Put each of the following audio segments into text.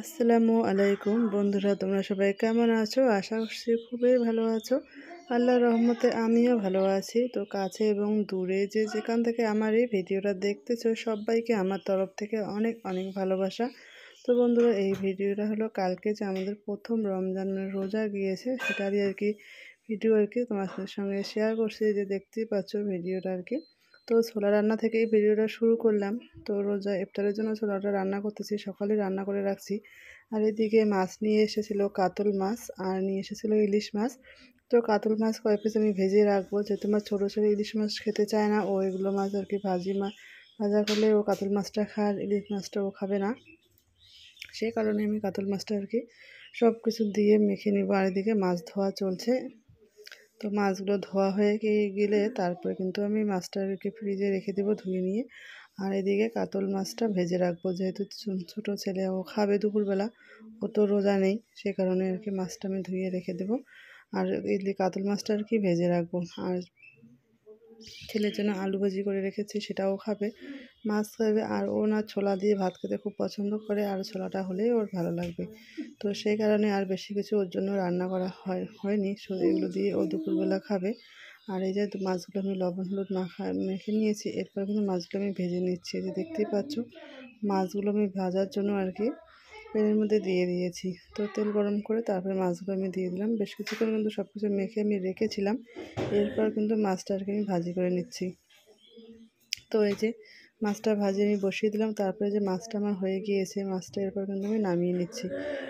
আসসালামু আলাইকুম বন্ধুরা, তোমরা সবাই কেমন আছো? আশা করছি খুবই ভালো আছো। আল্লাহর রহমতে আমিও ভালো আছি। তো কাছে এবং দূরে যে যেখান থেকে আমার এই ভিডিওটা দেখতেছো সবাইকে আমার তরফ থেকে অনেক অনেক ভালোবাসা। তো বন্ধুরা, এই ভিডিওটা হলো কালকে যে আমাদের প্রথম রমজানের রোজা গিয়েছে সেটারই ভিডিও তোমাদের সঙ্গে শেয়ার করছি, যে দেখতেই পাচ্ছ ভিডিওটা তো ছোলা রান্না থেকে এই ভিডিওটা শুরু করলাম। তো রোজা ইফতারের জন্য ছোলাটা রান্না করতেছি, সকালে রান্না করে রাখছি। আর এদিকে মাছ নিয়ে এসেছিল, কাতল মাছ, আর নিয়ে এসেছিল ইলিশ মাছ। তো কাতল মাছ কয়েক পিস আমি ভেজে রাখবো, যেহেতু আমার ছোটো ছোটো ইলিশ মাছ খেতে চায় না, ও এগুলো মাছ ভাজা করলে ও কাতল মাছটা খায়, ইলিশ মাছটা ও খাবে না। সেই কারণে আমি কাতল মাছটা সব কিছু দিয়ে মেখে নেবো। আর এদিকে মাছ ধোয়া চলছে। তো মাছগুলো ধোয়া হয়ে গেলে তারপরে কিন্তু আমি মাছটা ফ্রিজে রেখে দেবো ধুয়ে নিয়ে। আর এদিকে কাতল মাছটা ভেজে রাখবো, যেহেতু ছোটো ছেলে ও খাবে দুপুরবেলা, ও তো রোজা নেই, সে কারণে মাছটা আমি ধুয়ে রেখে দেবো। আর কাতল মাছটা ভেজে রাখবো। আর ছেলের জন্য আলু ভাজি করে রেখেছি, সেটাও খাবে, মাছ খাবে। আর ও না ছোলা দিয়ে ভাত খেতে খুব পছন্দ করে, আর ছোলাটা হলেই ওর ভালো লাগবে। তো সেই কারণে আর বেশি কিছু ওর জন্য রান্না করা হয়নি, শুধু এগুলো দিয়ে ও দুপুরবেলা খাবে। আর এই যে মাছগুলো আমি লবণ হলুদ মেখে নিয়েছি, এরপর কিন্তু মাছগুলো আমি ভেজে নিচ্ছি। যে দেখতেই পাচ্ছ মাছগুলো আমি ভাজার জন্য প্যানের মধ্যে দিয়ে দিয়েছি। তো তেল গরম করে তারপরে মাছগুলো আমি দিয়ে দিলাম। বেশ কিছুক্ষণ কিন্তু সব কিছু মেখে আমি রেখেছিলাম। এরপর কিন্তু মাছটা আমি ভাজি করে নিচ্ছি। তো এই যে মাছটা ভাজি আমি বসিয়ে দিলাম, তারপরে যে মাছটা আমার হয়ে গিয়েছে, মাছটা এরপর কিন্তু আমি নামিয়ে নিচ্ছি।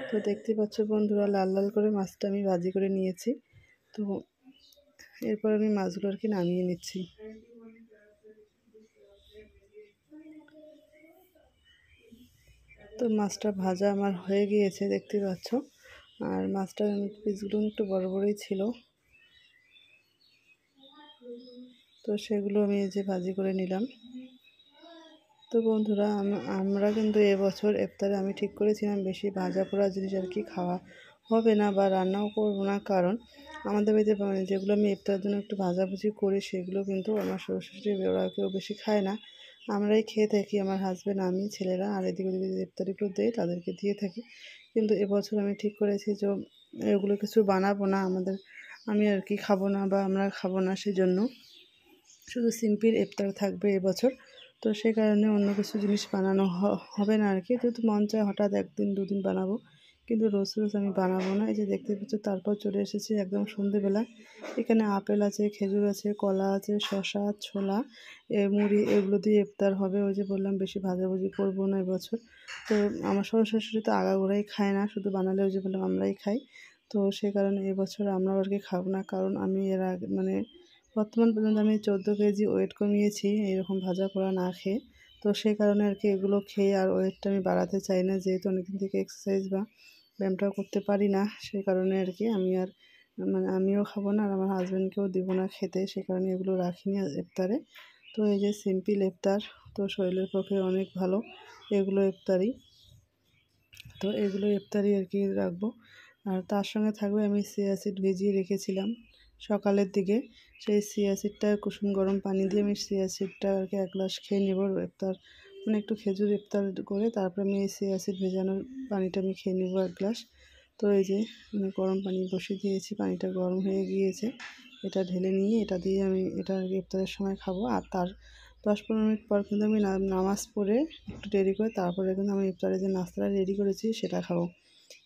তো দেখতে পাচ্ছ বন্ধুরা, লাল লাল করে মাছটা আমি ভাজি করে নিয়েছি। তো এরপর আমি মাছগুলো নামিয়ে নিচ্ছি। তো মাছটা ভাজা আমার হয়ে গিয়েছে, দেখতে পাচ্ছ। আর মাছটার পিসগুলো একটু বড় বড়ই ছিল, তো সেগুলো আমি এই যে ভাজি করে নিলাম। তো বন্ধুরা, আমরা কিন্তু এবছর ইফতারে আমি ঠিক করেছিলাম বেশি ভাজা পোড়া জিনিস খাওয়া হবে না বা রান্নাও করবো না, কারণ আমাদের বাড়িতে যেগুলো আমি ইফতারের জন্য একটু ভাজাভুজি করি সেগুলো কিন্তু আমার শ্বশুর ওরা কেউ বেশি খায় না, আমরাই খেয়ে থাকি, আমার হাজব্যান্ড, আমি, ছেলেরা। আর এদিকে যদি ইফতারিগুলো দেয় তাদেরকে দিয়ে থাকি। কিন্তু এবছর আমি ঠিক করেছি যে এগুলো কিছু বানাবো না, আমি খাবো না বা আমরা খাবো না, সেজন্য শুধু সিম্পল ইফতার থাকবে এবছর। তো সেই কারণে অন্য কিছু জিনিস বানানো হবে না যেহেতু মন চায় হঠাৎ একদিন দুদিন বানাবো, কিন্তু রোজ রোজ আমি বানাবো না। এই যে দেখতে পাচ্ছ, তারপর চলে এসেছি একদম সন্ধেবেলা। এখানে আপেল আছে, খেজুর আছে, কলা আছে, শসা, ছোলা, মুড়ি, এগুলো দিয়ে ইফতার হবে। ওই যে বললাম বেশি ভাজাভুজি করবো না এবছর। তো আমার শ্বশুর শাশুড়ি তো আগাগোড়াই খায় না, শুধু বানালে ওই যে বললাম আমরাই খাই। তো সেই কারণে এবছর আমরাও খাবো না, কারণ আমি এর আগে বর্তমান পর্যন্ত আমি 14 কেজি ওয়েট কমিয়েছি এরকম ভাজা পোড়া না খেয়ে। তো সেই কারণে এগুলো খেয়ে আর ওয়েটটা আমি বাড়াতে চাই না, যেহেতু অনেকদিন থেকে এক্সারসাইজ বা ব্যায়ামটাও করতে পারি না। সেই কারণে আমি আর আমিও খাবো না, আর আমার হাজব্যান্ডকেও দিব না খেতে, সেই কারণে এগুলো রাখিনি ইফতারে। তো এই যে সিম্পল ইফতার, তো শরীরের পক্ষে অনেক ভালো এগুলো ইফতারি। তো এগুলো ইফতারি রাখবো। আর তার সঙ্গে থাকবে, আমি চিয়া সিড ভিজিয়ে রেখেছিলাম সকালের দিকে, সেই চিয়া সিডটা কুসুম গরম পানি দিয়ে আমি চিয়া সিডটা এক গ্লাস খেয়ে নেব ইফতার, একটু খেজুর ইফতার করে তারপরে আমি এই চিয়া সিড ভেজানোর পানিটা আমি খেয়ে নেব এক গ্লাস। তো এই যে গরম পানি বসিয়ে দিয়েছি, পানিটা গরম হয়ে গিয়েছে, এটা ঢেলে নিয়ে এটা দিয়ে আমি ইফতারের সময় খাবো। আর তার 10-15 মিনিট পর কিন্তু আমি নামাজ পড়ে একটু দেরি করে তারপরে কিন্তু আমি ইফতারে যে নাস্তাটা রেডি করেছি সেটা খাবো।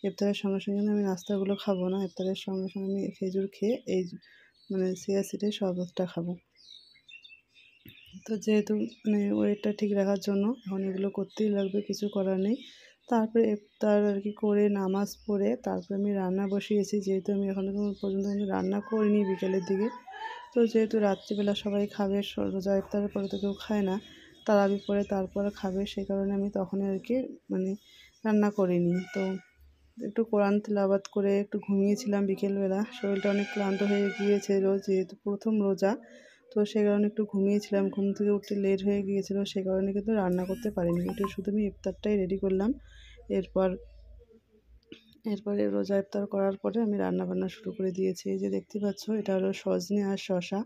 ইফতারের সঙ্গে সঙ্গে কিন্তু আমি নাস্তাগুলো খাবো না, ইফতারের সঙ্গে সঙ্গে আমি খেজুর খেয়ে চিয়া সিডের শরবতটা খাবো। তো যেহেতু ওয়েটটা ঠিক রাখার জন্য এখন এগুলো করতেই লাগবে, কিছু করার নেই। তারপরে ইফতার করে নামাজ পড়ে তারপরে আমি রান্না বসিয়েছি, যেহেতু আমি এখনও পর্যন্ত রান্না করিনি বিকেলের দিকে। তো যেহেতু রাত্রিবেলা সবাই খাবে, রোজা ইফতারের পরে তো কেউ খায় না, তারাবি পরে তারপরে খাবে, সেই কারণে আমি তখনই রান্না করিনি। তো একটু কোরআন তিলাওয়াত করে একটু ঘুমিয়েছিলাম বিকেলবেলা, শরীরটা অনেক ক্লান্ত হয়ে গিয়েছে, যেহেতু প্রথম রোজা। তো সেই কারণে একটু ঘুমিয়েছিলাম, ঘুম থেকে উঠতে লেট হয়ে গিয়েছিল, সেই কারণে কিন্তু রান্না করতে পারিনি। একটু শুধু আমি ইফতারটাই রেডি করলাম। এরপরে রোজা ইফতার করার পরে আমি রান্নাবান্না শুরু করে দিয়েছি। এই যে দেখতে পাচ্ছ, এটা হলো সজনে আর শসা,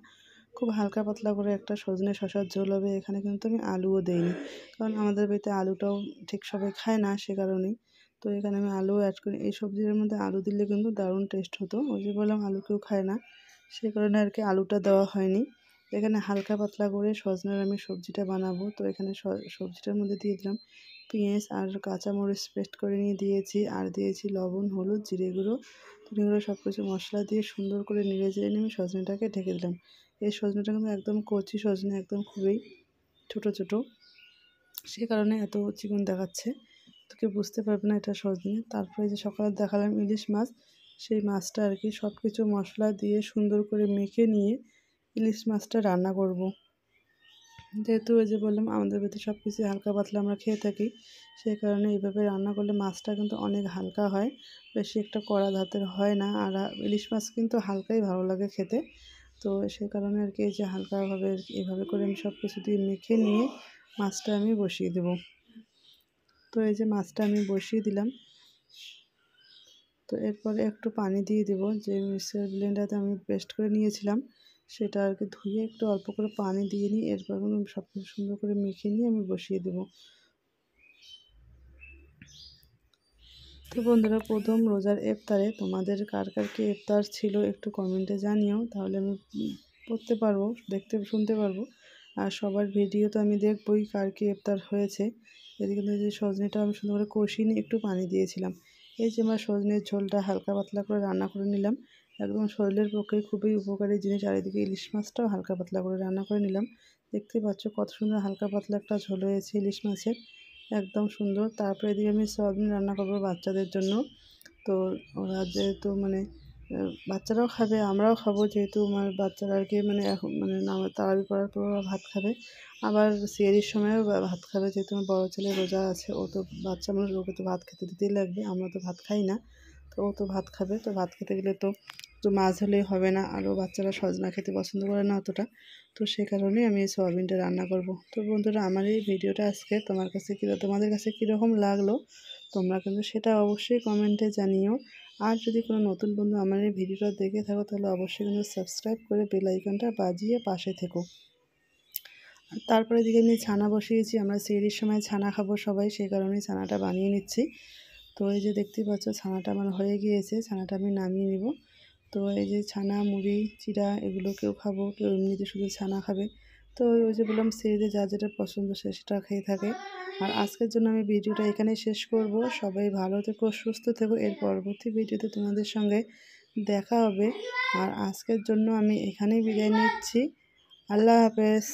খুব হালকা পাতলা করে একটা সজনে শসার ঝোল হবে। এখানে কিন্তু আমি আলুও দেইনি, কারণ আমাদের বাড়িতে আলুটাও ঠিক সবাই খায় না, সে কারণেই। তো এখানে আমি আলু অ্যাড করি। এই সবজির মধ্যে আলু দিলে কিন্তু দারুণ টেস্ট হতো। ওই যে বললাম আলু কেউ খায় না, সেই কারণে আর কি আলুটা দেওয়া হয়নি। এখানে হালকা পাতলা করে সজনের আমি সবজিটা বানাবো। তো এখানে সবজিটার মধ্যে দিয়ে দিলাম পেঁয়াজ আর কাঁচামরিচ পেস্ট করে নিয়ে দিয়েছি, আর দিয়েছি লবণ, হলুদ, জিরে গুঁড়ো, ধনে গুঁড়ো সব কিছু মশলা দিয়ে সুন্দর করে নেড়ে চেড়ে নিয়ে আমি সজনেটাকে ঢেকে দিলাম। এই সজনেটা কিন্তু একদম কচি সজনে, একদম খুবই ছোট ছোট, সে কারণে এত চিকন দেখাচ্ছে, তো কেউ বুঝতে পারবে না এটা সজনে। তারপরে যে সকালে দেখালাম ইলিশ মাছ, সেই মাছটা আর কি সব কিছু মশলা দিয়ে সুন্দর করে মেখে নিয়ে ইলিশ মাছটা রান্না করব। যেহেতু ওই যে বললাম আমাদের বাড়িতে সব কিছু হালকা পাতলা আমরা খেয়ে থাকি, সেই কারণে এইভাবে রান্না করলে মাছটা কিন্তু অনেক হালকা হয়, বেশি একটা কড়া ধাতের হয় না। আর ইলিশ মাছ কিন্তু হালকাই ভালো লাগে খেতে। তো সেই কারণে আর কি এই যে হালকাভাবে এভাবে করে আমি সব কিছু দিয়ে মেখে নিয়ে মাছটা আমি বসিয়ে দেব। তো এই যে মাছটা আমি বসিয়ে দিলাম। তো এরপরে একটু পানি দিয়ে দেব, যে মিক্সার ব্লেন্ডারতে আমি পেস্ট করে নিয়েছিলাম সেটা আর কি ধুয়ে একটু অল্প করে পানি দিয়ে নিই। এরপর সব কিছু সুন্দর করে মেখে নিয়ে আমি বসিয়ে দেব। তো বন্ধুরা, প্রথম রোজার ইফতারে তোমাদের কার কার কি ইফতার ছিল একটু কমেন্টে জানিও, তাহলে আমি পড়তে পারবো, শুনতে পারবো। আর সবার ভিডিও তো আমি দেখবই কার কি ইফতার হয়েছে। এদিকে কিন্তু যে সজনেটা আমি সুন্দর করে কষিয়ে নিয়ে একটু পানি দিয়েছিলাম। এই যে আমার সজনের ঝোলটা হালকা পাতলা করে রান্না করে নিলাম, একদম শরীরের পক্ষে খুবই উপকারী জিনিস। আর এদিকে ইলিশ মাছটাও হালকা পাতলা করে রান্না করে নিলাম। দেখতে পাচ্ছ কত সুন্দর হালকা পাতলা একটা ঝোল হয়েছে ইলিশ মাছের, একদম সুন্দর। তারপরে এদিকে আমি সয়াবিন রান্না করবো বাচ্চাদের জন্য। তো ওরা যেহেতু মানে বাচ্চারাও খাবে, আমরাও খাবো, যেহেতু আমার বাচ্চারা আর কি মানে এখন মানে তাড়াতাড়ি করার পর ওরা ভাত খাবে, আবার সেহরির সময়ও ভাত খাবে। যেহেতু আমার বড়ো ছেলে রোজা আছে, ও তো বাচ্চা মানুষ, ওকে তো ভাত খেতে দিতেই লাগবে, আমরা তো ভাত খাই না, তো ও তো ভাত খাবে। তো ভাত খেতে গেলে তো তো মাছ হলেই হবে না, আরও বাচ্চারা সজনা খেতে পছন্দ করে না অতটা। তো সে কারণেই আমি এই সোয়াবিনটা রান্না করব। তো বন্ধুরা, আমার এই ভিডিওটা আজকে তোমাদের কাছে কীরকম লাগলো তোমরা কিন্তু সেটা অবশ্যই কমেন্টে জানিও। আর যদি কোনো নতুন বন্ধু আমার এই ভিডিওটা দেখে থাকো তাহলে অবশ্যই কিন্তু সাবস্ক্রাইব করে বেল আইকনটা বাজিয়ে পাশে থেকো। আর তারপরে দিকে আমি ছানা বসিয়েছি, আমরা সেহরির সময় ছানা খাবো সবাই, সেই কারণেই ছানাটা বানিয়ে নিচ্ছি। তো এই যে দেখতেই পাচ্ছ ছানাটা আমার হয়ে গিয়েছে, ছানাটা আমি নামিয়ে নিব। তো এই যে ছানা, মুড়ি, চিড়া এগুলো কেউ খাবো, কেউ এমনিতে শুধু ছানা খাবে। তো ওই যে বললাম সেহরিতে যা যেটা পছন্দ সে সেটা খেয়ে থাকে। আর আজকের জন্য আমি ভিডিওটা এখানেই শেষ করব। সবাই ভালো থেকো, সুস্থ থেকো। এর পরবর্তী ভিডিওতে তোমাদের সঙ্গে দেখা হবে। আর আজকের জন্য আমি এখানেই বিদায় নিচ্ছি। আল্লাহ হাফেজ।